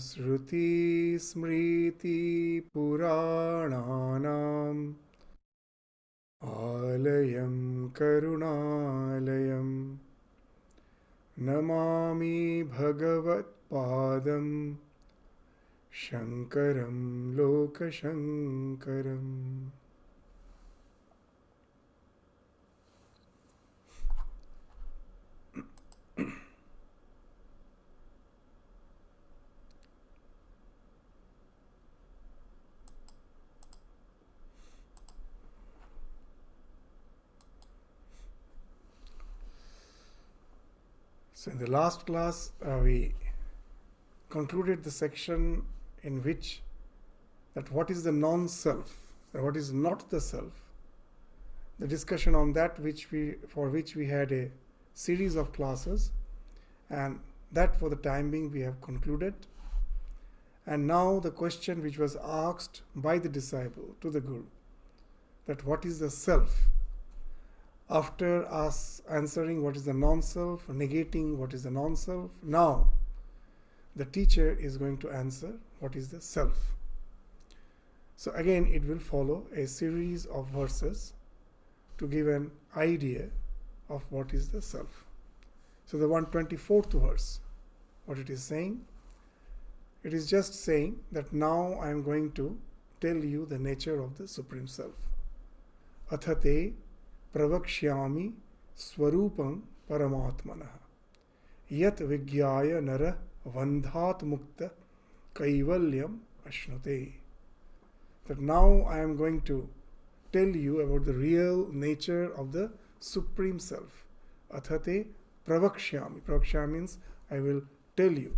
Shruti Smriti Purananam Alayam Karunalayam Namami Bhagavat Padam Shankaram Lokashankaram. So in the last class, we concluded the section in which that what is the non-self, what is not the self. The discussion on that for which we had a series of classes, and that for the time being we have concluded. And now the question which was asked by the disciple to the Guru, that what is the self? After us answering what is the non-self, negating what is the non-self, now the teacher is going to answer what is the self. So again it will follow a series of verses to give an idea of what is the self. So the 124th verse, what it is saying? It is just saying that now I am going to tell you the nature of the Supreme Self. Athate pravakshyami swarupam paramatmanah yat vigyaya nara vandhat mukta kaivalyam ashnute. That now I am going to tell you about the real nature of the Supreme Self. Athate pravakshyami. Pravaksha means I will tell you.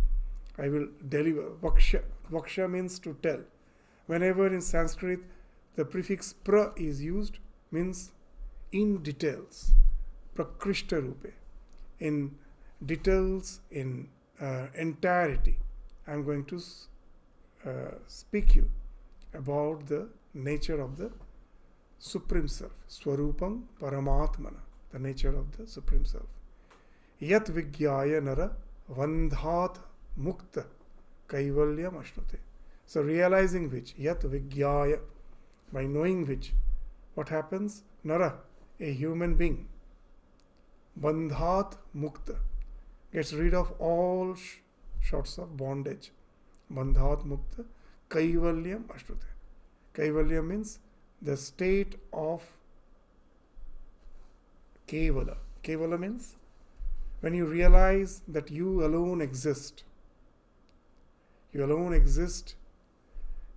I will deliver. Vaksha means to tell. Whenever in Sanskrit the prefix pra is used, means in details. Prakrishta rupe. In details, in entirety. I am going to speak you about the nature of the Supreme Self. Swarupam Paramatmana. The nature of the Supreme Self. Yat vigyaya nara vandhat mukta kaivalyam ashnute. So realizing which, yat vigyaya, by knowing which, what happens? Nara, a human being, bandhat mukta, gets rid of all sorts of bondage. Bandhat mukta kaivalyam ashnute. Kaivalya means the state of kevala. Kevala means when you realize that you alone exist. You alone exist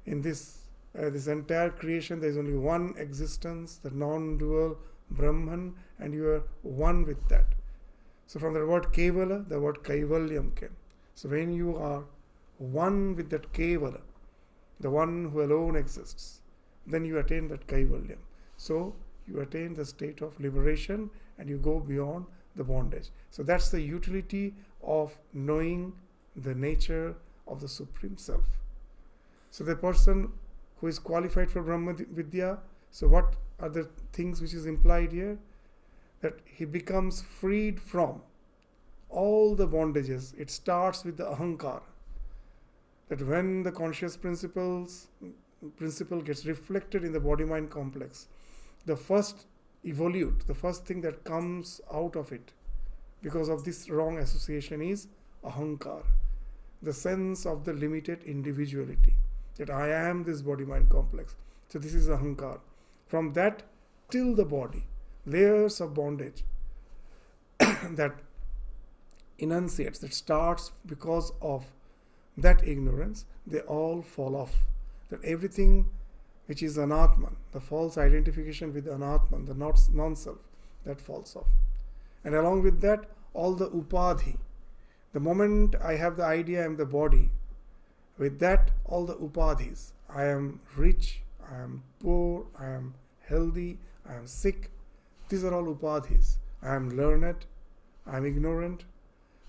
in this entire creation. There is only one existence, the non-dual Brahman, and you are one with that. So from the word kevala, the word kaivalyam came. So when you are one with that kevala, the one who alone exists, then you attain that kaivalyam. So you attain the state of liberation and you go beyond the bondage. So that's the utility of knowing the nature of the Supreme Self. So the person who is qualified for Brahma Vidya, so what are the things which is implied here? That he becomes freed from all the bondages. It starts with the ahankara. That when the conscious principle gets reflected in the body-mind complex, the first thing that comes out of it because of this wrong association is ahankara, the sense of the limited individuality, that I am this body-mind complex. So this is ahankara. From that till the body, layers of bondage that enunciates, that starts because of that ignorance, they all fall off. That everything which is anatman, the false identification with anatman, the non-self, that falls off. And along with that, all the upadhi. The moment I have the idea I am the body, with that all the upadhis, I am rich, I am poor, I am healthy, I am sick, these are all upadhis. I am learned, I am ignorant.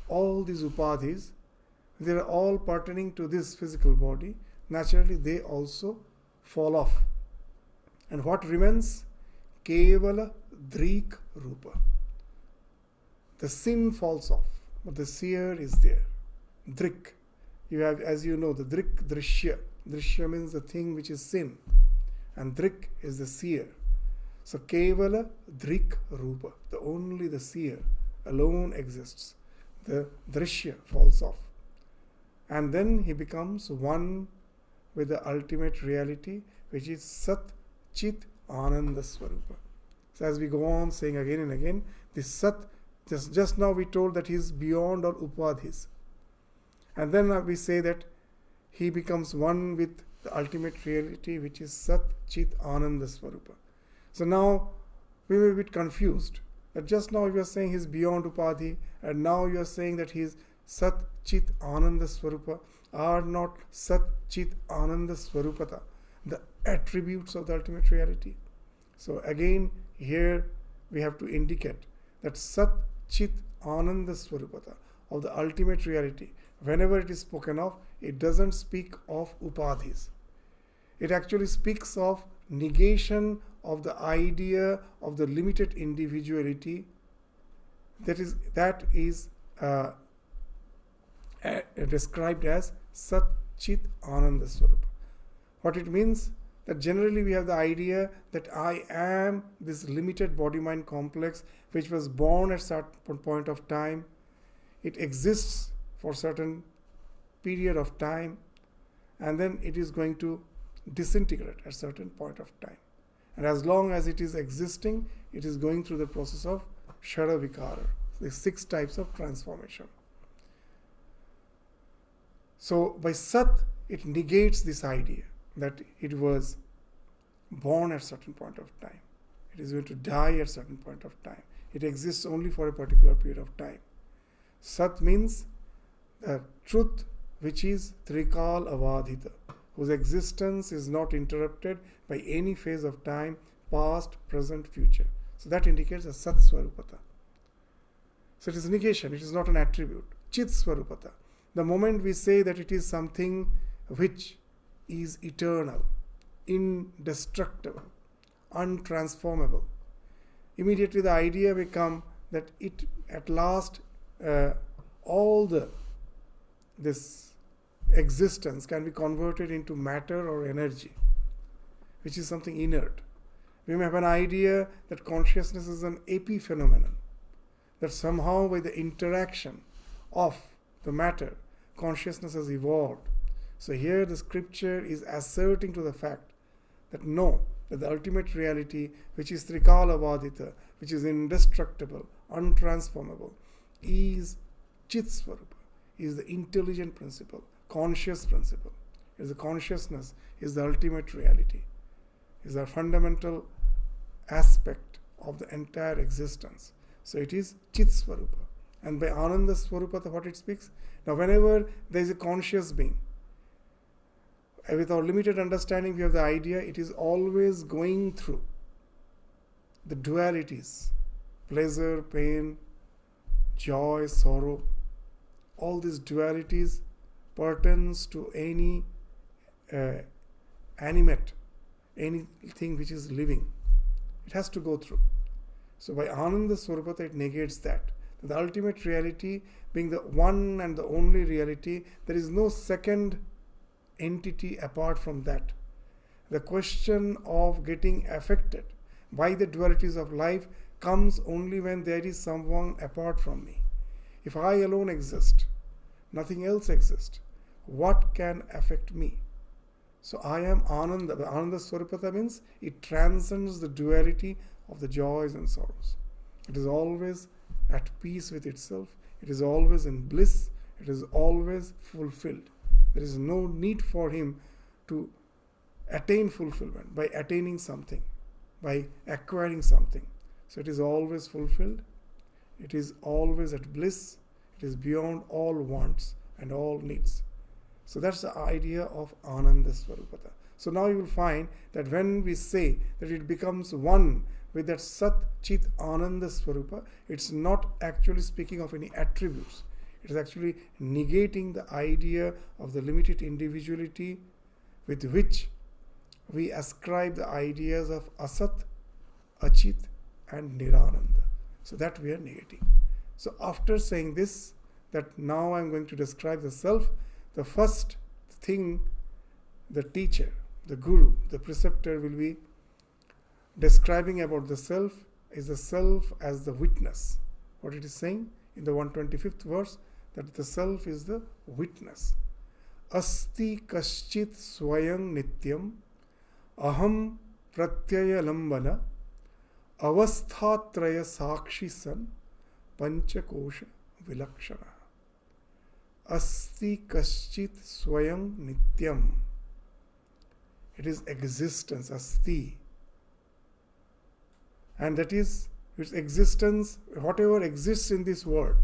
All these upadhis, they are all pertaining to this physical body. Naturally, they also fall off. And what remains? Kevala Drik Rupa. The sin falls off, but the seer is there. Drik you have, as you know, the drik, drishya. Drishya means the thing which is seen, and drik is the seer. So kevala drik rupa, the seer alone exists. The drishya falls off, and then he becomes one with the ultimate reality, which is sat chit ananda swarupa. So as we go on saying again and again, this sat, just now we told that he is beyond all upadhis, and then we say that he becomes one with the ultimate reality, which is sat chit ananda swarupa. So now we may be a bit confused that just now you are saying he is beyond upadhi, and now you are saying that he is sat chit ananda swarupa. Are not sat chit ananda swarupata the attributes of the ultimate reality? So again here we have to indicate that sat chit ananda swarupata of the ultimate reality, whenever it is spoken of, it doesn't speak of upadhis. It actually speaks of negation of the idea of the limited individuality that is described as Sat Chit Ananda Swarupa. What it means? That generally we have the idea that I am this limited body-mind complex which was born at certain point of time. It exists for certain period of time, and then it is going to disintegrate at certain point of time. And as long as it is existing, it is going through the process of Shara Vikara, the 6 types of transformation. So by Sat, it negates this idea that it was born at certain point of time. It is going to die at certain point of time. It exists only for a particular period of time. Sat means the truth which is Trikal Avadhita, whose existence is not interrupted by any phase of time, past, present, future. So that indicates a Sat Swarupata. So it is negation, it is not an attribute. Chit Swarupata. The moment we say that it is something which is eternal, indestructible, untransformable, immediately the idea becomes that it at last this existence can be converted into matter or energy, which is something inert. We may have an idea that consciousness is an epiphenomenon, that somehow by the interaction of the matter, consciousness has evolved. So here the scripture is asserting to the fact that no, that the ultimate reality, which is Trikala Vadita, which is indestructible, untransformable, is Chit Swarupa, is the intelligent principle, conscious principle. Is the consciousness, is the ultimate reality, is the fundamental aspect of the entire existence. So it is Chit Swarupa. And by Ananda Swarupa, what it speaks? Now whenever there is a conscious being, with our limited understanding we have the idea it is always going through the dualities, pleasure, pain, joy, sorrow. All these dualities pertains to any animate, anything which is living. It has to go through. So by Ananda Swarupata it negates that. The ultimate reality being the one and the only reality, there is no second entity apart from that. The question of getting affected by the dualities of life comes only when there is someone apart from me. If I alone exist, nothing else exists, what can affect me? So I am Ananda. The Ananda Swarupata means it transcends the duality of the joys and sorrows. It is always at peace with itself. It is always in bliss. It is always fulfilled. There is no need for him to attain fulfillment by attaining something, by acquiring something. So it is always fulfilled. It is always at bliss. It is beyond all wants and all needs. So that's the idea of Ananda Swarupata. So now you will find that when we say that it becomes one with that Sat Chit Ananda Swarupa, it's not actually speaking of any attributes. It is actually negating the idea of the limited individuality with which we ascribe the ideas of Asat, Achit and Nirananda. So that we are negating. So after saying this, that now I am going to describe the self, the first thing the teacher, the guru, the preceptor will be describing about the self is the self as the witness. What it is saying in the 125th verse, that the self is the witness. Asti kaschit swayam nityam aham pratyaya lambana avasthatraya sakshi san panchakosha vilakshana. Asti kaschit swayam nityam. It is existence, asti. And that is its existence, whatever exists in this world.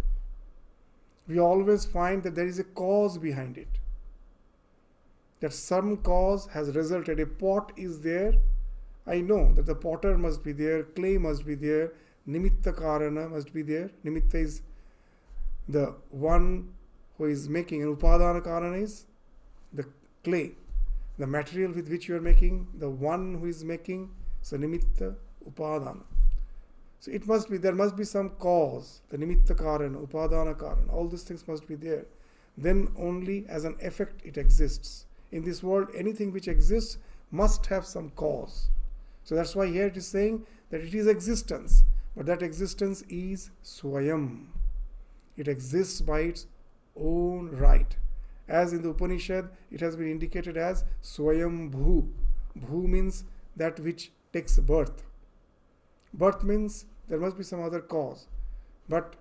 We always find that there is a cause behind it. That some cause has resulted. A pot is there. I know that the potter must be there, clay must be there, nimitta karana must be there. Nimitta is the one who is making, and upadana karana is the clay, the material with which you are making, the one who is making. So nimitta, upadana. So it must be, there must be some cause, the nimitta karana, upadana karana, all these things must be there. Then only as an effect it exists. In this world, anything which exists must have some cause. So that's why here it is saying that it is existence, but that existence is swayam. It exists by its own right. As in the Upanishad, it has been indicated as swayam bhu. Bhu means that which takes birth. Birth means there must be some other cause. But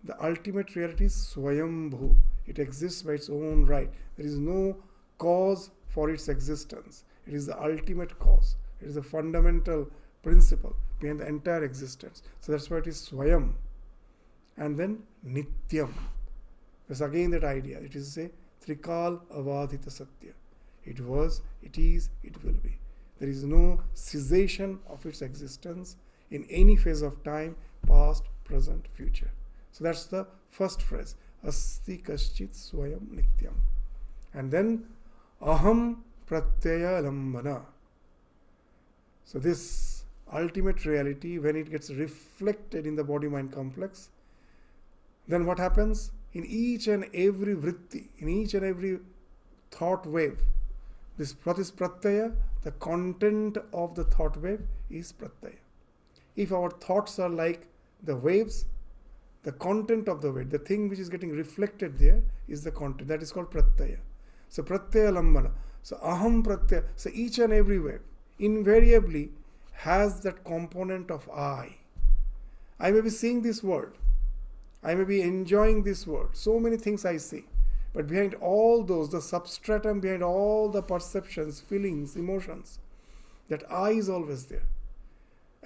the ultimate reality is swayam bhu. It exists by its own right. There is no cause for its existence. It is the ultimate cause. It is the fundamental principle behind the entire existence. So that's why it is swayam. And then nityam. There's again that idea. It is a trikal avadhita satya. It was, it is, it will be. There is no cessation of its existence in any phase of time, past, present, future. So that's the first phrase. Asti kaschit swayam nityam. And then aham pratyaya lambana. So this ultimate reality, when it gets reflected in the body-mind complex, then what happens? In each and every vritti, in each and every thought wave, what is pratyaya? The content of the thought wave is pratyaya. If our thoughts are like the waves, the content of the wave, the thing which is getting reflected there is the content. That is called pratyaya. So pratyaya lambana. So aham pratyaya. So each and every wave invariably has that component of I. I may be seeing this world. I may be enjoying this world. So many things I see. But behind all those, the substratum behind all the perceptions, feelings, emotions, that I is always there.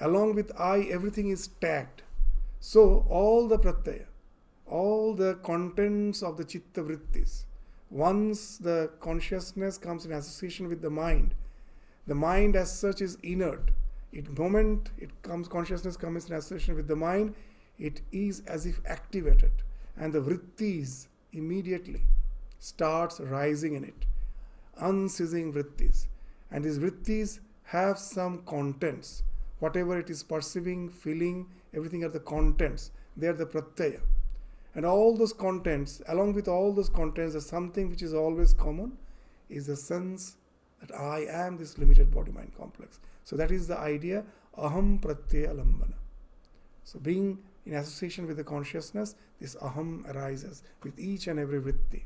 Along with I, everything is tagged. So all the pratyaya, all the contents of the chitta vrittis, once the consciousness comes in association with the mind as such is inert. The moment consciousness comes in association with the mind, it is as if activated, and the vrittis immediately starts rising in it, unceasing vrittis. And these vrittis have some contents. Whatever it is perceiving, feeling, everything are the contents. They are the pratyaya. And all those contents, along with all those contents, there's something which is always common, is the sense that I am this limited body-mind complex. So that is the idea, aham pratyaya lambana. So being in association with the consciousness, this aham arises with each and every vritti.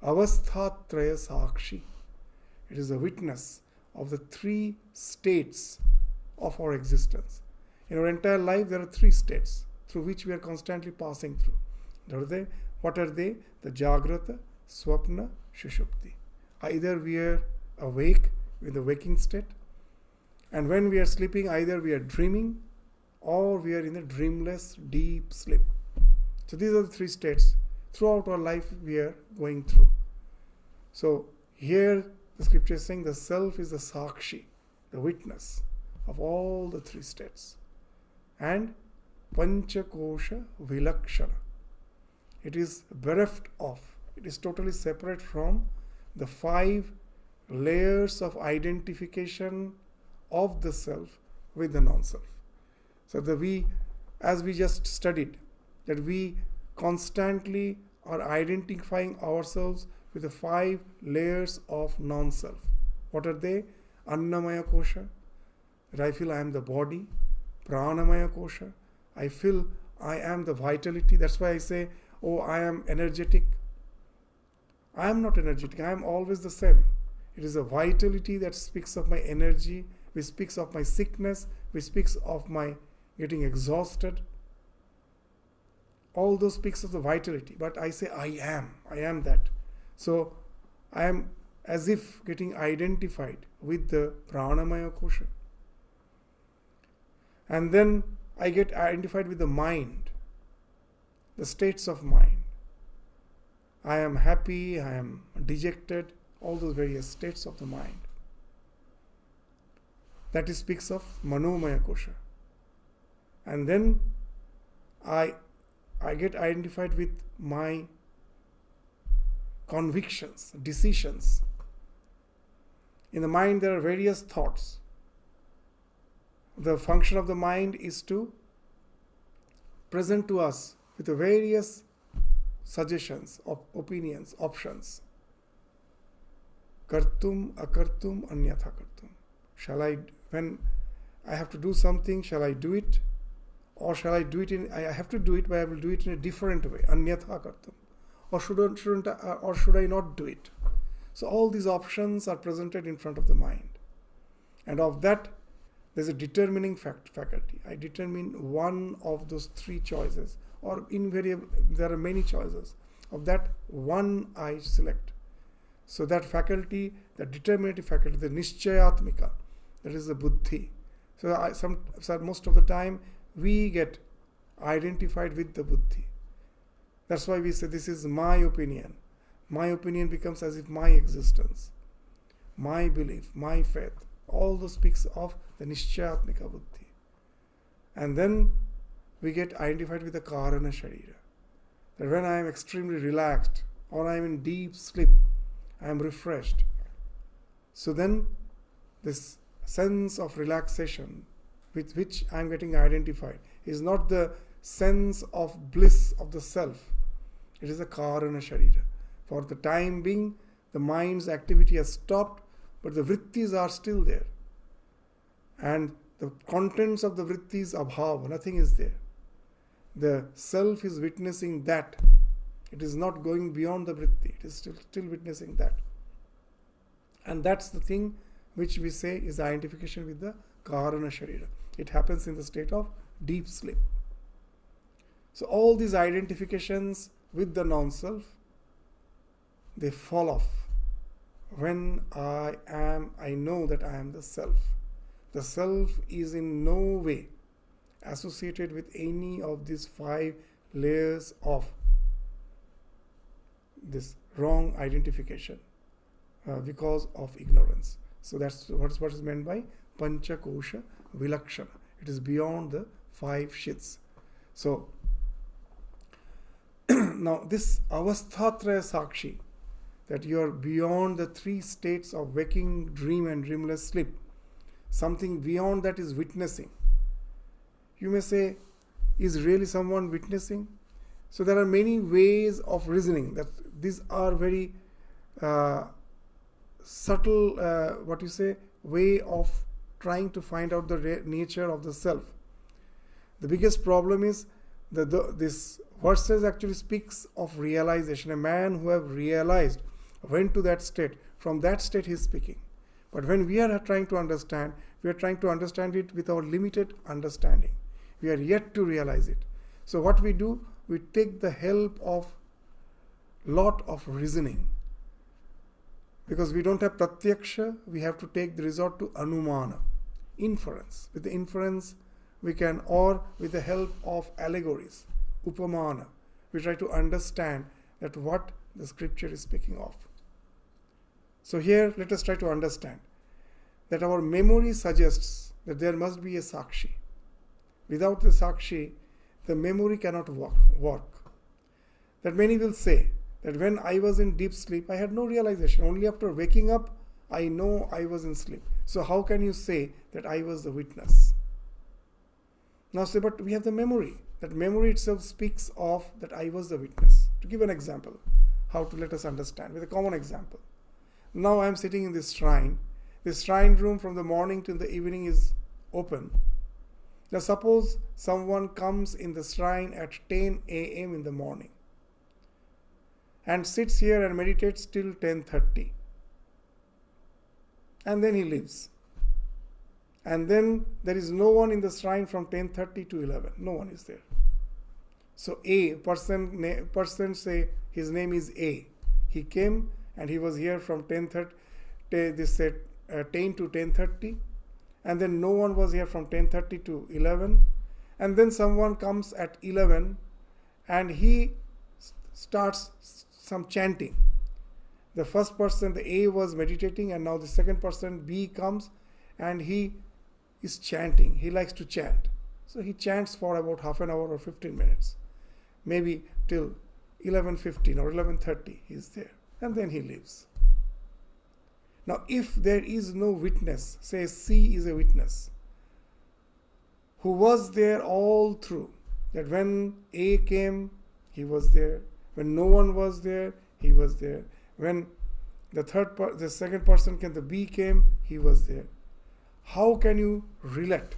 Avasthatraya sakshi. It is a witness of the three states of our existence. In our entire life, there are three states through which we are constantly passing through. What are they? The Jagrata, Swapna, Shushupti. Either we are awake in the waking state, and when we are sleeping, either we are dreaming or we are in a dreamless deep sleep. So these are the three states throughout our life we are going through. So here the scripture is saying the self is the sakshi, the witness of all the three states. And panchakosha vilakshana. It is bereft of, it is totally separate from the 5 layers of identification of the self with the non-self. So as we just studied, that we constantly are identifying ourselves with the 5 layers of non-self. What are they? Annamaya kosha, that I feel I am the body. Pranamaya kosha, I feel I am the vitality. That's why I say, oh, I am energetic. I am not energetic. I am always the same. It is a vitality that speaks of my energy, which speaks of my sickness, which speaks of my getting exhausted. All those speaks of the vitality. But I say I am that. So I am as if getting identified with the pranamaya kosha. And then I get identified with the mind, the states of mind. I am happy, I am dejected, all those various states of the mind. That speaks of manomaya kosha. And then I get identified with my convictions, decisions. In the mind there are various thoughts. The function of the mind is to present to us with the various suggestions, opinions, options. Kartum, akartum, anyatha kartum. When I have to do something, shall I do it? Or shall I do it I have to do it, but I will do it in a different way. Anyatha kartum. Or should I not do it? So all these options are presented in front of the mind. And of that, there's a determining faculty. I determine one of those 3 choices, or invariably there are many choices. Of that, one I select. So that faculty, the determinative faculty, the nishchayatmika, that is the buddhi. So most of the time we get identified with the buddhi. That's why we say this is my opinion. My opinion becomes as if my existence, my belief, my faith. All those speaks of the nishchayatmika buddhi. And then we get identified with the karana sharira. That when I am extremely relaxed or I am in deep sleep, I am refreshed. So then this sense of relaxation with which I am getting identified is not the sense of bliss of the self. It is a karana sharira. For the time being, the mind's activity has stopped, but the vrittis are still there. And the contents of the vrittis abhava, nothing is there. The self is witnessing that. It is not going beyond the vritti. It is still witnessing that. And that's the thing which we say is identification with the karana sharira. It happens in the state of deep sleep. So all these identifications with the non-self, they fall off when I know that I am the self. The self is in no way associated with any of these 5 layers of this wrong identification because of ignorance. So that's what is meant by panchakosha vilakshana. It is beyond the 5 shits. So now this avasthatraya sakshi, that you are beyond the 3 states of waking, dream and dreamless sleep. Something beyond that is witnessing. You may say, is really someone witnessing? So there are many ways of reasoning. That these are very subtle, way of trying to find out the nature of the self. The biggest problem is that this verses actually speaks of realization. A man who have realized went to that state. From that state he is speaking. But when we are trying to understand, we are trying to understand it with our limited understanding. We are yet to realize it. So what we do, we take the help of lot of reasoning. Because we don't have pratyaksha, we have to take the resort to anumana, inference. With the inference, we can, or with the help of allegories, upamana, we try to understand that what the scripture is speaking of. So here, let us try to understand that our memory suggests that there must be a sakshi. Without the sakshi, the memory cannot work. That many will say that when I was in deep sleep, I had no realization. Only after waking up, I know I was in sleep. So how can you say that I was the witness? Now say, but we have the memory. That memory itself speaks of that I was the witness. To give an example, how to let us understand with a common example. Now I am sitting in this shrine. This shrine room from the morning till the evening is open. Now suppose someone comes in the shrine at 10 a.m. in the morning and sits here and meditates till 10:30. And then he leaves. And then there is no one in the shrine from 10:30 to 11. No one is there. So A, person say his name is A. He came and he was here from 10:30, this said 10 to 10:30. And then no one was here from 10:30 to 11. And then someone comes at 11 and he starts some chanting. The first person, the A, was meditating, and now the second person, B, comes and he is chanting. He likes to chant. So he chants for about half an hour or 15 minutes. Maybe till 11:15 or 11:30 he is there. And then he leaves. Now if there is no witness, say C is a witness, who was there all through, that when A came, he was there. When no one was there, he was there. When the second person came, the B came, he was there. How can you relate?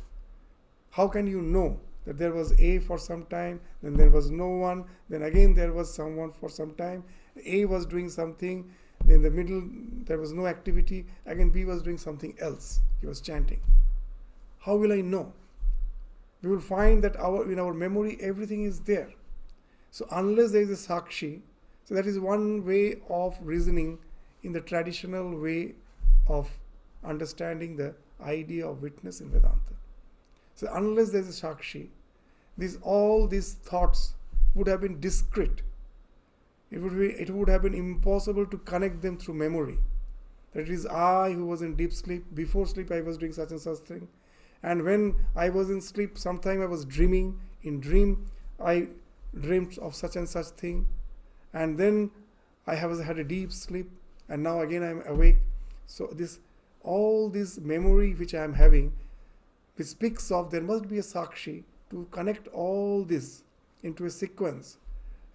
How can you know that there was A for some time, then there was no one, then again there was someone for some time, A was doing something, in the middle there was no activity, again B was doing something else, he was chanting. How will I know? We will find that in our memory everything is there. So unless there is a Sakshi, so that is one way of reasoning in the traditional way of understanding the idea of witness in Vedanta. So unless there is a Sakshi, all these thoughts would have been discrete. It would have been impossible to connect them through memory. That it is I who was in deep sleep. Before sleep I was doing such and such thing. And when I was in sleep, sometime I was dreaming. In dream I dreamt of such and such thing. And then I have had a deep sleep. And now again I am awake. So all this memory which I am having, which speaks of there must be a Sakshi to connect all this into a sequence.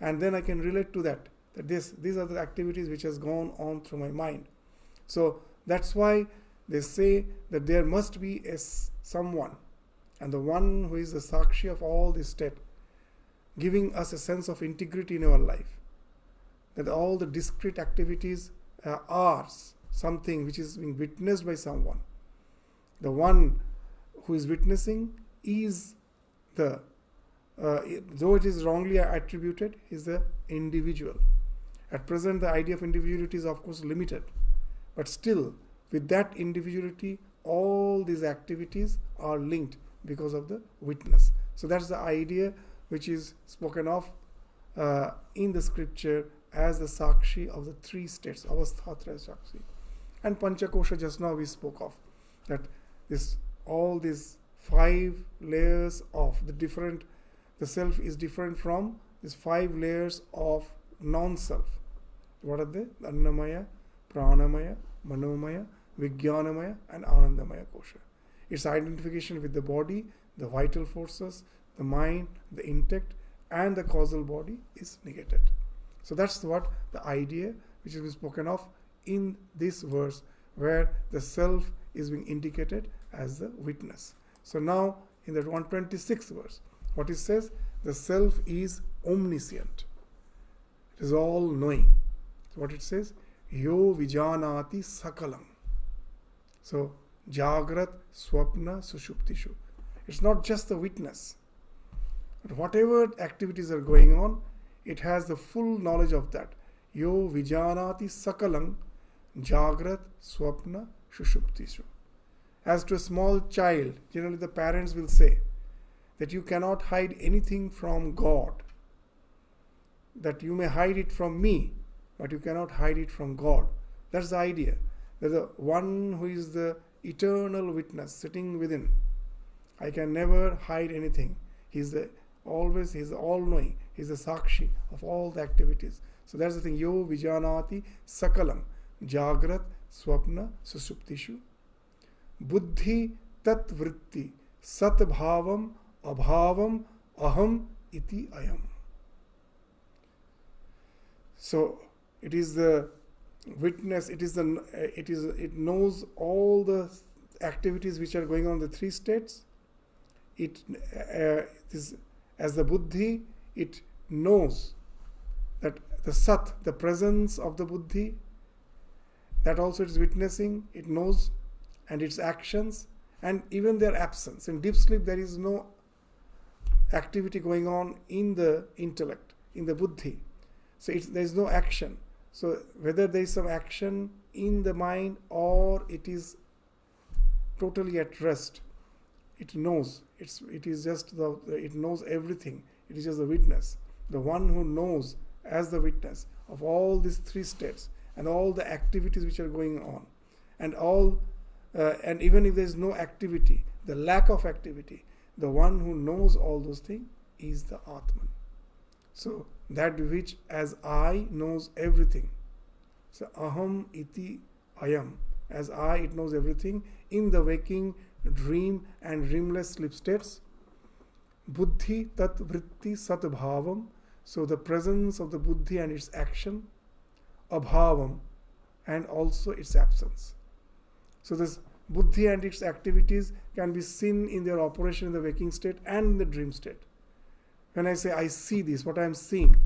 And then I can relate to that these are the activities which has gone on through my mind. So that's why they say that there must be someone, and the one who is the Sakshi of all this state, giving us a sense of integrity in our life. That all the discrete activities are something which is being witnessed by someone. The one who is witnessing is though it is wrongly attributed, is the individual. At present, the idea of individuality is of course limited, but still, with that individuality, all these activities are linked because of the witness. So that's the idea which is spoken of in the scripture as the Sakshi of the three states, Avasthatraya Sakshi. And Panchakosha just now we spoke of, that all these 5 layers of the self is different from these 5 layers of non-self. What are they? Annamaya, Pranamaya, Manomaya, Vijnanamaya and Anandamaya Kosha. Its identification with the body, the vital forces, the mind, the intellect and the causal body is negated. So that's what the idea which is spoken of in this verse, where the self is being indicated as the witness. So now in the 126th verse, what it says, the self is omniscient. It is all knowing. So what it says, Yo Vijanati Sakalam. So Jagrat, Swapna, Sushuptishu. It's not just the witness. But whatever activities are going on, it has the full knowledge of that. Yo Vijanati Sakalam, Jagrat, Swapna, Sushuptishu. As to a small child, generally the parents will say that you cannot hide anything from God. That you may hide it from me, but you cannot hide it from God. That's the idea. That the one who is the eternal witness sitting within, I can never hide anything. He's all-knowing. He's the Sakshi of all the activities. So that's the thing. Yo Vijanati Sakalam, Jagrat, Swapna, Susuptishu. Buddhi tat vritti sat bhavam abhavam aham iti ayam. So It is the witness. It knows all the activities which are going on in the three states. It is, as the buddhi, it knows that the sat, the presence of the buddhi, that also it is witnessing. It knows, and its actions, and even their absence. In deep sleep, there is no activity going on in the intellect, in the buddhi. So there is no action. So whether there is some action in the mind or it is totally at rest, it knows. It is just it knows everything. It is just the witness, the one who knows as the witness of all these three states and all the activities which are going on, and even if there is no activity, the lack of activity, the one who knows all those things is the Atman. So that which as I knows everything. So aham iti ayam, as I, it knows everything in the waking, dream and dreamless sleep states. Buddhi tat vritti sat bhavam, so the presence of the buddhi and its action, abhavam, and also its absence. So this buddhi and its activities can be seen in their operation in the waking state and in the dream state. When I say I see this, what I am seeing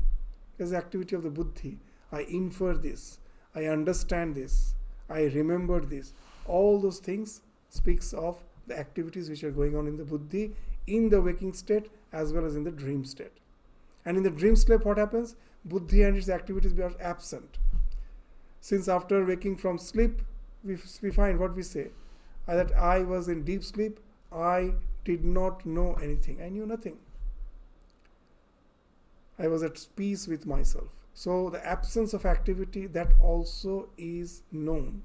is the activity of the buddhi. I infer this, I understand this, I remember this. All those things speaks of the activities which are going on in the buddhi in the waking state as well as in the dream state. And in the dream state, what happens? Buddhi and its activities are absent. Since after waking from sleep, we find what we say, that I was in deep sleep, I did not know anything. I knew nothing. I was at peace with myself. So the absence of activity, that also is known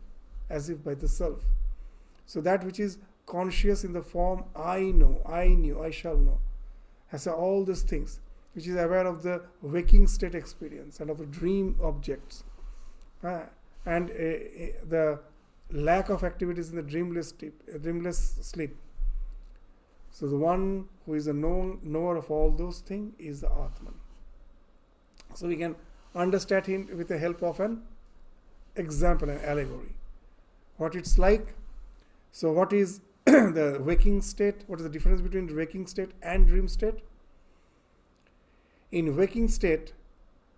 as if by the self. So that which is conscious in the form I know, I knew, I shall know, has all these things, which is aware of the waking state experience and of the dream objects, and the lack of activities in the dreamless sleep. So the one who is a knower of all those things is the Atman. So we can understand him with the help of an example, an allegory. What it's like. So what is the waking state? What is the difference between the waking state and dream state? In waking state,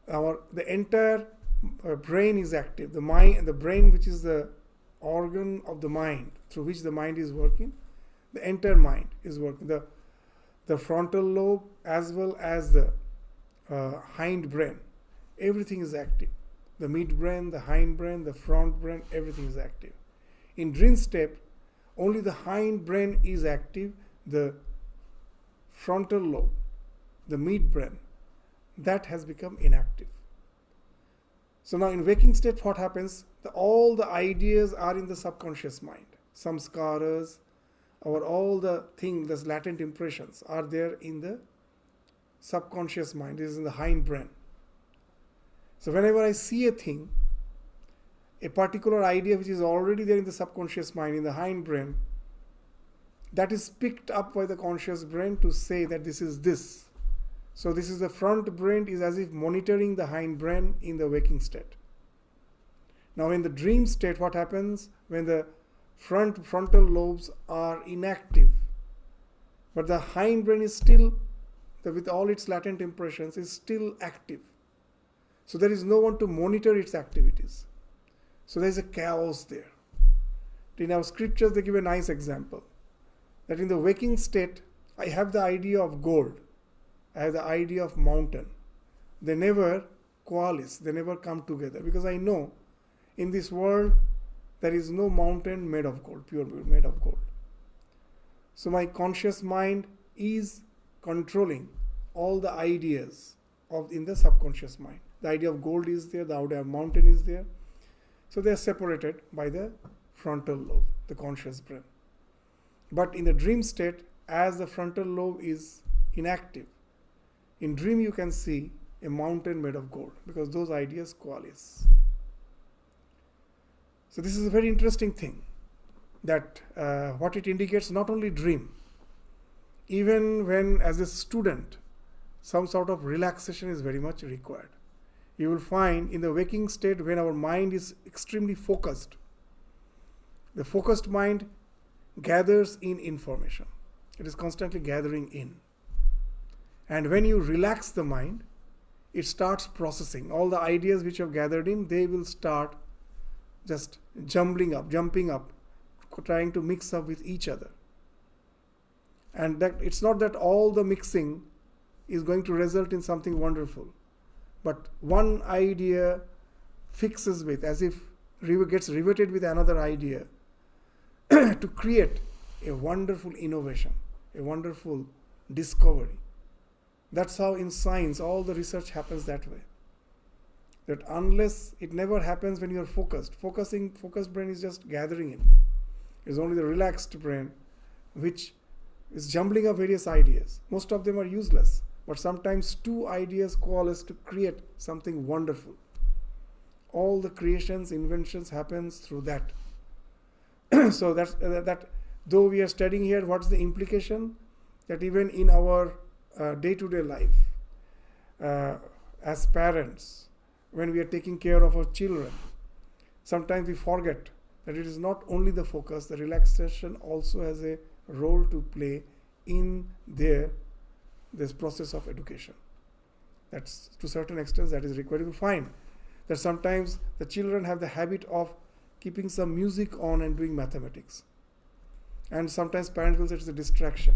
the entire brain is active. The brain, which is the organ of the mind through which the mind is working, the entire mind is working. The frontal lobe as well as the hind brain, everything is active. The midbrain, the hind brain, the front brain, everything is active. In dream state, only the hind brain is active, the frontal lobe, the midbrain, that has become inactive. So now in waking state, what happens? All the ideas are in the subconscious mind. Samskaras, or all the things, the latent impressions are there in the subconscious mind. It is in the hind brain. So whenever I see a thing, a particular idea which is already there in the subconscious mind, in the hind brain, that is picked up by the conscious brain to say that this is this. So this is the front brain is as if monitoring the hind brain in the waking state. Now in the dream state, what happens? When the frontal lobes are inactive, but the hind brain is still, with all its latent impressions, is still active. So there is no one to monitor its activities. So there is a chaos there. In our scriptures, they give a nice example. That in the waking state, I have the idea of gold. I have the idea of mountain. They never coalesce. They never come together. Because I know in this world, there is no mountain made of gold, pure made of gold. So my conscious mind is controlling all the ideas in the subconscious mind. The idea of gold is there, the idea of mountain is there. So they are separated by the frontal lobe, the conscious brain. But in the dream state, as the frontal lobe is inactive, in dream you can see a mountain made of gold because those ideas coalesce. So this is a very interesting thing, that what it indicates, not only dream, even when as a student, some sort of relaxation is very much required. you will find in the waking state when our mind is extremely focused, the focused mind gathers in information. It is constantly gathering in. And when you relax the mind, it starts processing. All the ideas which you have gathered in, they will start just jumping up, trying to mix up with each other. And that it's not that all the mixing is going to result in something wonderful, but one idea fixes with, as if gets riveted with another idea to create a wonderful innovation, a wonderful discovery. That's how in science all the research happens that way. That unless it never happens when you are focused. Focused brain is just gathering in. It's only the relaxed brain which is jumbling up various ideas. Most of them are useless, but sometimes two ideas coalesce to create something wonderful. All the creations, inventions happens through that. So that though we are studying here, what's the implication? That even in our day-to-day life, as parents, when we are taking care of our children, sometimes we forget that it is not only the focus, the relaxation also has a role to play in this process of education. That's to a certain extent that is required. You find that sometimes the children have the habit of keeping some music on and doing mathematics. And sometimes parents will say it's a distraction.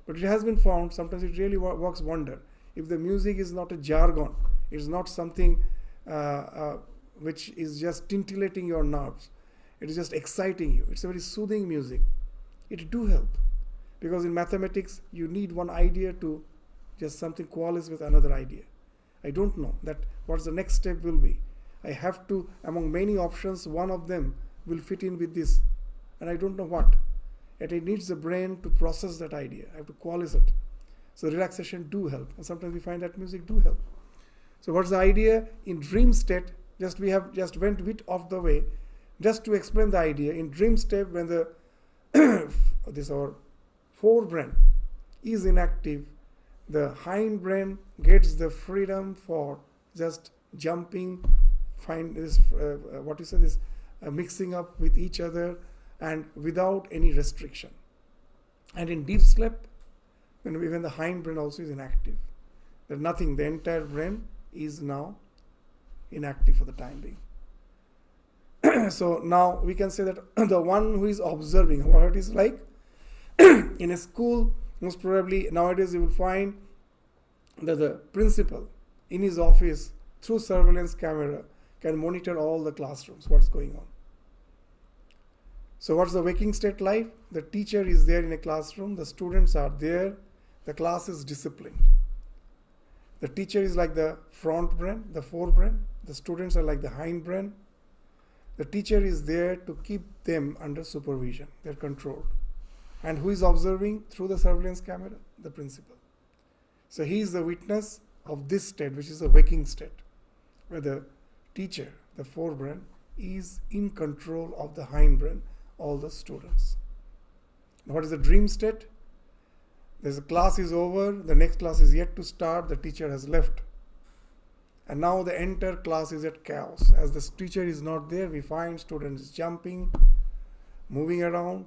But it has been found, sometimes it really works wonder. If the music is not a jargon, it is not something which is just scintillating your nerves, it is just exciting you, it's a very soothing music, it do help. Because in mathematics, you need one idea to just something coalesce with another idea. I don't know that what the next step will be. I have to, among many options, one of them will fit in with this, and I don't know what. Yet it needs the brain to process that idea. I have to coalesce it. So relaxation do help, and sometimes we find that music do help. So what's the idea? In dream state, we have just went a bit off the way, just to explain the idea. In dream state, when our forebrain is inactive, the hindbrain gets the freedom for just jumping, find this mixing up with each other and without any restriction. And in deep sleep, when even the hindbrain also is inactive, there's nothing. The entire brain is now inactive for the time being. So now we can say that the one who is observing what it is like in a school, most probably nowadays you will find that the principal in his office through surveillance camera can monitor all the classrooms, what's going on. So what's the waking state life? The teacher is there in a classroom, the students are there, the class is disciplined. The teacher is like the front brain, the forebrain, the students are like the hindbrain. The teacher is there to keep them under supervision, they're controlled. And who is observing through the surveillance camera? The principal. So he is the witness of this state, which is the waking state, where the teacher, the forebrain, is in control of the hindbrain, all the students. What is the dream state? The class is over, the next class is yet to start, the teacher has left. And now the entire class is at chaos. As the teacher is not there, we find students jumping, moving around.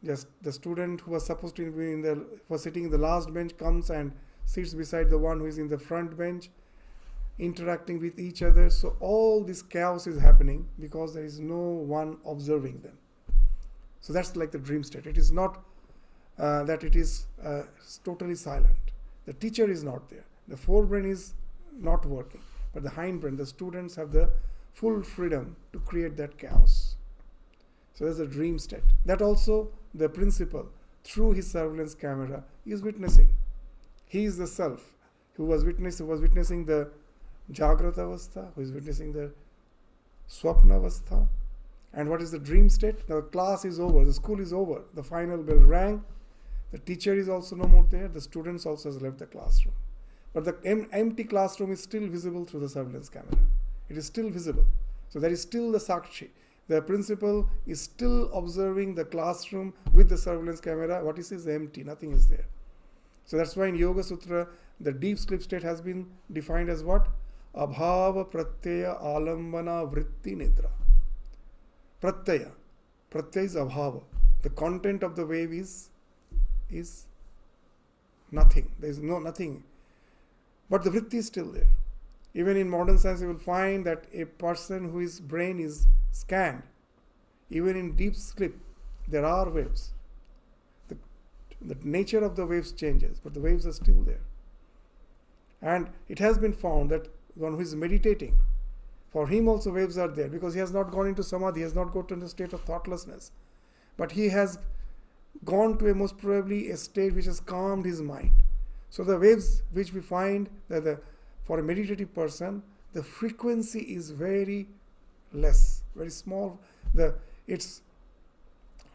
Just the student who was supposed to be sitting in the last bench comes and sits beside the one who is in the front bench, interacting with each other. So all this chaos is happening because there is no one observing them. So that's like the dream state. It is not that it is totally silent. The teacher is not there. The forebrain is not working. But the hindbrain, the students have the full freedom to create that chaos. So there's a dream state. That also the principal, through his surveillance camera, is witnessing. He is the self who was witnessing the Jagrata Avastha, who is witnessing the Swapna Avastha. And what is the dream state? The class is over, the school is over, the final bell rang, the teacher is also no more there, the students also has left the classroom. But the empty classroom is still visible through the surveillance camera. It is still visible. So there is still the Sakshi. The principal is still observing the classroom with the surveillance camera. What is empty, nothing is there. So that's why in Yoga Sutra, the deep sleep state has been defined as what? Abhava pratyaya alambana vritti nidra. Pratyaya. Pratyaya is abhava. The content of the wave is nothing. There is nothing. But the vritti is still there. Even in modern science, you will find that a person whose brain is scanned, even in deep sleep, there are waves. The nature of the waves changes, but the waves are still there. And it has been found that one who is meditating, for him also waves are there, because he has not gone into samadhi, he has not gone to the state of thoughtlessness. But he has gone to a most probably a state which has calmed his mind. So the waves which we find that for a meditative person, the frequency is very less, very small. It's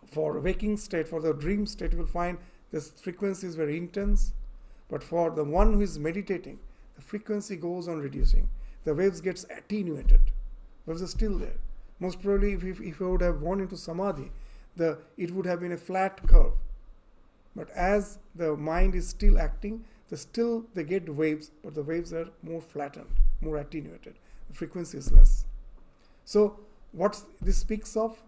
for waking state, for the dream state, you will find this frequency is very intense. But for the one who is meditating, the frequency goes on reducing. The waves gets attenuated. Waves are still there. Most probably, if you would have gone into samadhi, it would have been a flat curve. But as the mind is still acting, they get waves, but the waves are more flattened, more attenuated. The frequency is less. So what this speaks of?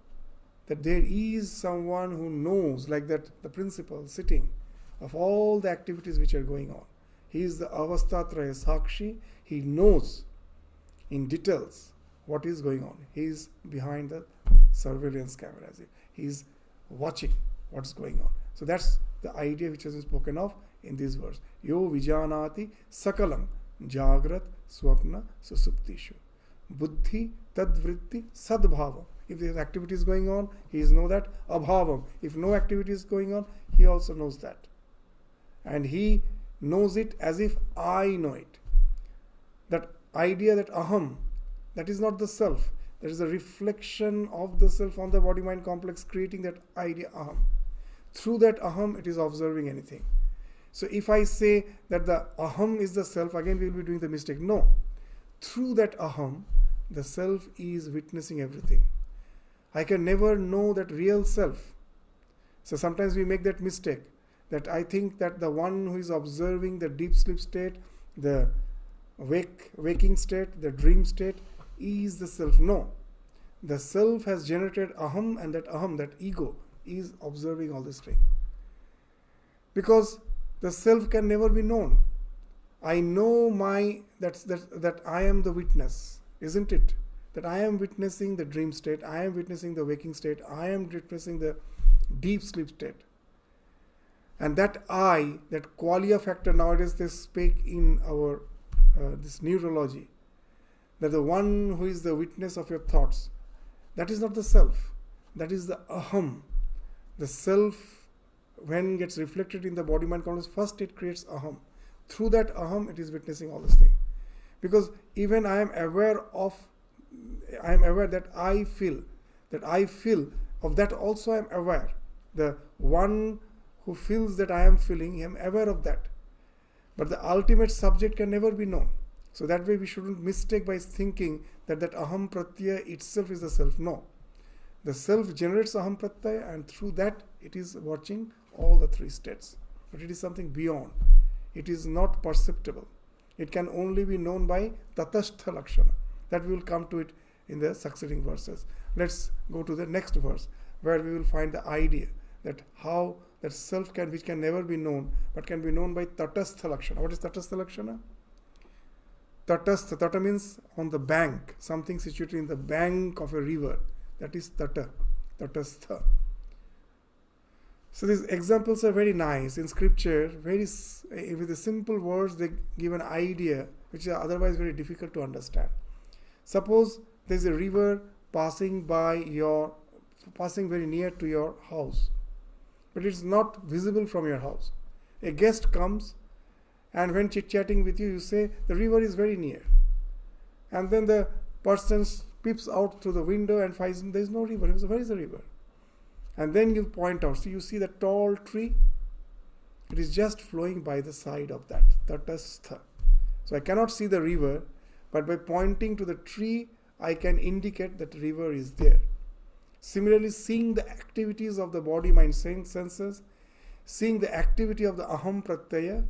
That there is someone who knows, like that the principal sitting, of all the activities which are going on. He is the avastatraya sakshi. He knows in details what is going on. He is behind the surveillance camera. He is watching what's going on. So that's the idea which has been spoken of in this verse. Yo vijanati sakalam jagrat swapna susuptishu buddhi tadvritti sadbhavam. If there is activities going on, he is know that. Abhavam. If no activity is going on, he also knows that. And he knows it as if I know it. That idea that aham, that is not the self. That is a reflection of the self on the body-mind complex, creating that idea aham. Through that aham, it is observing anything. So if I say that the aham is the self, again we will be doing the mistake. No. Through that aham, the self is witnessing everything. I can never know that real self. So sometimes we make that mistake, that I think that the one who is observing the deep sleep state, the waking state, the dream state, is the self. No. The self has generated aham, and that aham, that ego, is observing all this thing. Because the self can never be known. I know that I am the witness, isn't it? That I am witnessing the dream state, I am witnessing the waking state, I am witnessing the deep sleep state. And that I, that qualia factor, nowadays they speak in our this neurology, that the one who is the witness of your thoughts, that is not the self, that is the aham. The self, when gets reflected in the body-mind complex, first it creates aham. Through that aham, it is witnessing all this thing. Because even I am aware that I feel of that also I am aware. The one who feels that I am feeling, I am aware of that. But the ultimate subject can never be known. So that way we shouldn't mistake by thinking that aham pratyaya itself is the self. No. The self generates aham pratyaya, and through that it is watching all the three states. But it is something beyond. It is not perceptible. It can only be known by tatastha lakshana. That we will come to it in the succeeding verses. Let's go to the next verse, where we will find the idea that how that self which can never be known, but can be known by tatastha lakshana. What is tatastha lakshana? Tata means on the bank, something situated in the bank of a river. That is tatastha. So these examples are very nice in scripture. With the simple words, they give an idea which is otherwise very difficult to understand. Suppose there is a river passing very near to your house, but it's not visible from your house. A guest comes, and when chit-chatting with you, you say, the river is very near. And then the person peeps out through the window and finds there is no river. He says, where is the river? And then you point out, so you see the tall tree. It is just flowing by the side of that, tatastha. So I cannot see the river, but by pointing to the tree, I can indicate that the river is there. Similarly, seeing the activities of the body, mind, senses, seeing the activity of the aham pratyaya,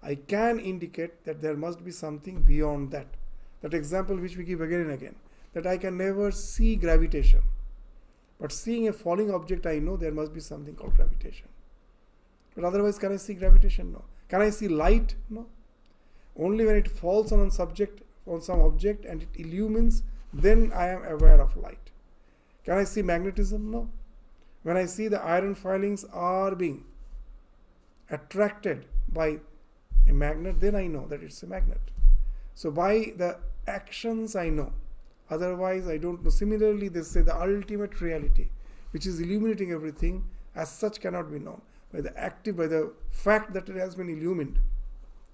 I can indicate that there must be something beyond that. That example which we give again and again, that I can never see gravitation. But seeing a falling object, I know there must be something called gravitation. But otherwise, can I see gravitation? No. Can I see light? No. Only when it falls on some object and it illumines, then I am aware of light. Can I see magnetism? No. When I see the iron filings are being attracted by a magnet, then I know that it's a magnet. So by the actions I know, otherwise I don't know. Similarly, they say the ultimate reality, which is illuminating everything, as such cannot be known. By the fact that it has been illumined,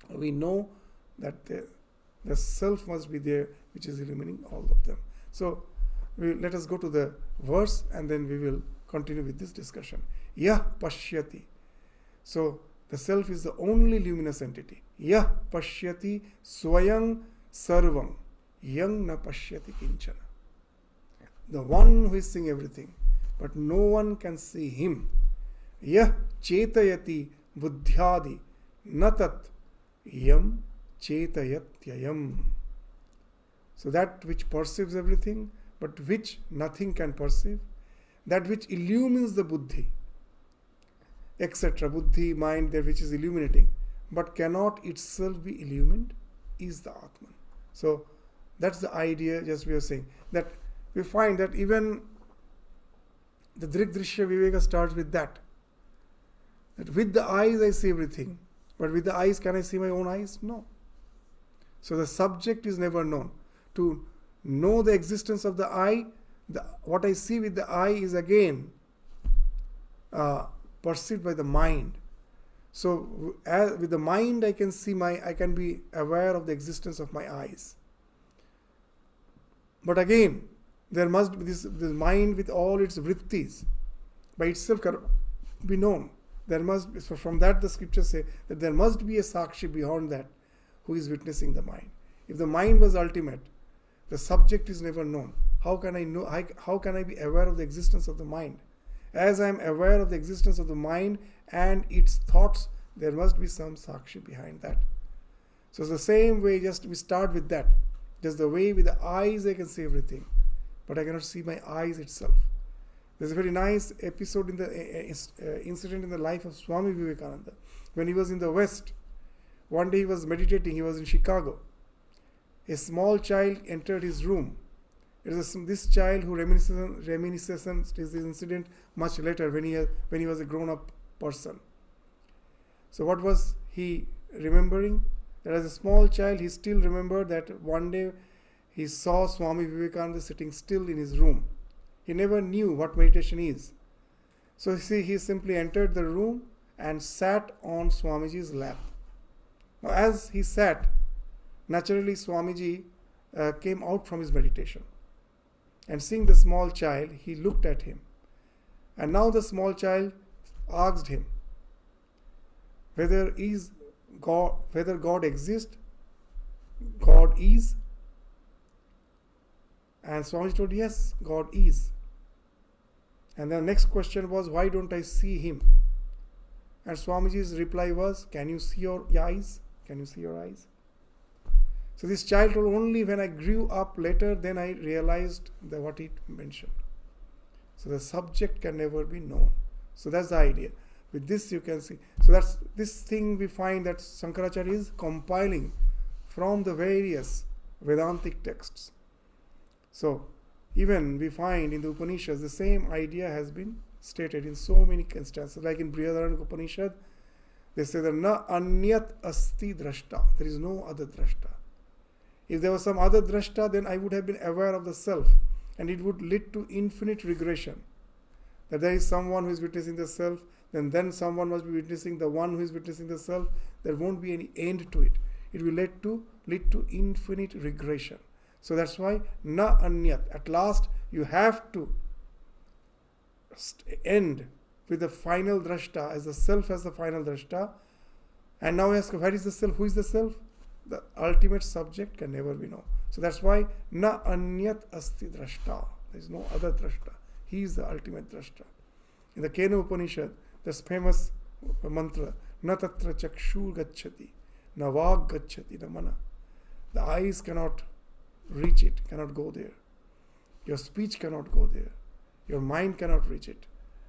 we know that the self must be there, which is illuminating all of them. So let us go to the verse and then we will continue with this discussion. Yah pashyati. So the self is the only luminous entity. Yah pashyati swayam sarvam yang na pashyati kinchana. The one who is seeing everything, but no one can see him. Yah chetayati buddhyadi natat yam chetayatyayam. So that which perceives everything, but which nothing can perceive, that which illumines the buddhi, etc. Buddhi, mind, that which is illuminating, but cannot itself be illumined, is the Atman. So that's the idea. Just we are saying that we find that even the Drigdrishya Viveka starts with that. That with the eyes I see everything, but with the eyes can I see my own eyes? No. So the subject is never known. To know the existence of the eye, what I see with the eye is again perceived by the mind. So with the mind I can be aware of the existence of my eyes. But again, there must be this mind with all its vrittis by itself cannot be known. There must be, so from that the scriptures say that there must be a sakshi beyond that who is witnessing the mind. If the mind was ultimate, the subject is never known. How can I know? How can I be aware of the existence of the mind? As I am aware of the existence of the mind and its thoughts, there must be some sakshi behind that. So it's the same way, just we start with that. Just the way with the eyes I can see everything, but I cannot see my eyes itself. There's a very nice episode in the incident in the life of Swami Vivekananda. When he was in the West, one day he was meditating, he was in Chicago. A small child entered his room. It is this child who reminisces this incident much later when he was a grown-up person. So what was he remembering? That as a small child, he still remembered that one day he saw Swami Vivekananda sitting still in his room. He never knew what meditation is. So he simply entered the room and sat on Swamiji's lap. Now as he sat, naturally Swamiji came out from his meditation. And seeing the small child, he looked at him. And now the small child asked him whether God exists, God is. And Swamiji told, yes, God is. And the next question was, why don't I see him? And Swamiji's reply was, can you see your eyes? Can you see your eyes? So this child told, only when I grew up later, then I realized what he mentioned. So the subject can never be known. So that's the idea. With this you can see. So that's this thing we find that Shankaracharya is compiling from the various Vedantic texts. So even we find in the Upanishads the same idea has been stated in so many instances. Like in Brihadaranyaka Upanishad, they say that na anyat asti drashta. There is no other drashta. If there was some other drashta, then I would have been aware of the self, and it would lead to infinite regression. That there is someone who is witnessing the self, then someone must be witnessing the one who is witnessing the self. There won't be any end to it. It will lead to infinite regression. So that's why na anyat. At last you have to end with the final drashta, as the self as the final drashta. And now ask, where is the self? Who is the self? The ultimate subject can never be known. So that's why na anyat asti drashta. There is no other drashta. He is the ultimate drashta. In the Kena Upanishad, this famous mantra, na tatra chakshur gacchati, na vag gacchati, na mana. The eyes cannot reach it, cannot go there. Your speech cannot go there. Your mind cannot reach it.